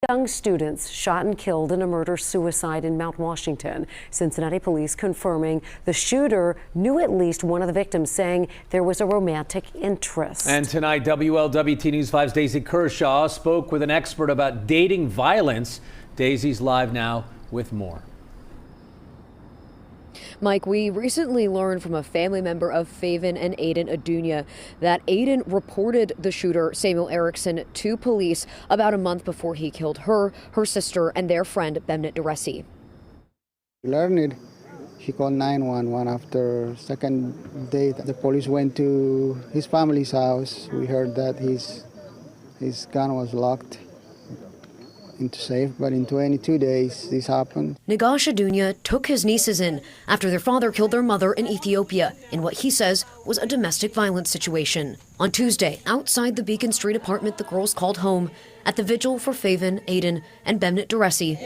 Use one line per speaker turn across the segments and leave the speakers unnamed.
Young students shot and killed in a murder-suicide in Mount Washington. Cincinnati police confirming the shooter knew at least one of the victims, saying there was a romantic interest.
And tonight, WLWT News 5's Daisy Kershaw spoke with an expert about dating violence. Daisy's live now with more.
Mike, we recently learned from a family member of Faven and Aiden Adunya that Aiden reported the shooter, Samuel Erickson, to police about a month before he killed her, her sister, and their friend, Bemnit Duresi.
We learned it. He called 911 after second date. The police went to his family's house. We heard that his gun was locked into safe, but in 22 days this happened.
Negash Adunya took his nieces in after their father killed their mother in Ethiopia in what he says was a domestic violence situation. On Tuesday, outside the Beacon Street apartment the girls called home, at the vigil for Faven, Aiden, and Bemnit Duresi,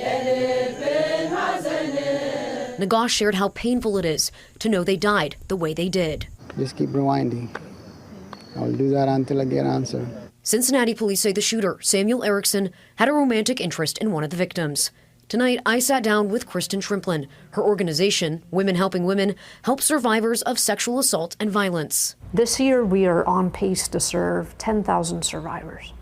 Negash shared how painful it is to know they died the way they did.
Just keep rewinding. I'll do that until I get an answer.
Cincinnati police say the shooter, Samuel Erickson, had a romantic interest in one of the victims. Tonight, I sat down with Kristen Shrimplin. Her organization, Women Helping Women, helps survivors of sexual assault and violence.
This year, we are on pace to serve 10,000 survivors.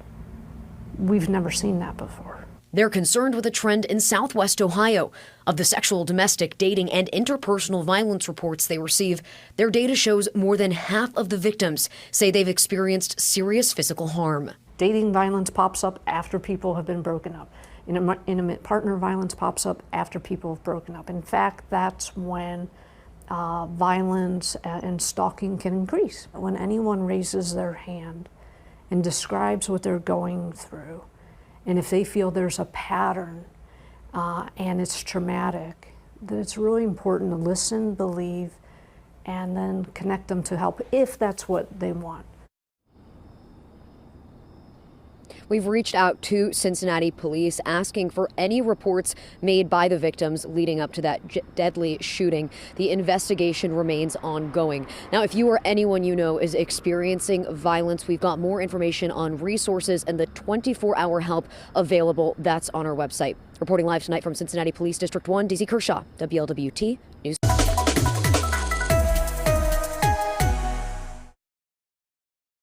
We've never seen that before.
They're concerned with a trend in Southwest Ohio. Of the sexual, domestic, dating, and interpersonal violence reports they receive, their data shows more than half of the victims say they've experienced serious physical harm.
Dating violence pops up after people have been broken up. Intimate partner violence pops up after people have broken up. In fact, that's when violence and stalking can increase. When anyone raises their hand and describes what they're going through, and if they feel there's a pattern and it's traumatic, then it's really important to listen, believe, and then connect them to help if that's what they want.
We've reached out to Cincinnati police asking for any reports made by the victims leading up to that deadly shooting. The investigation remains ongoing. Now, if you or anyone you know is experiencing violence, we've got more information on resources and the 24-hour help available. That's on our website. Reporting live tonight from Cincinnati Police District 1, Daisy Kershaw, WLWT News.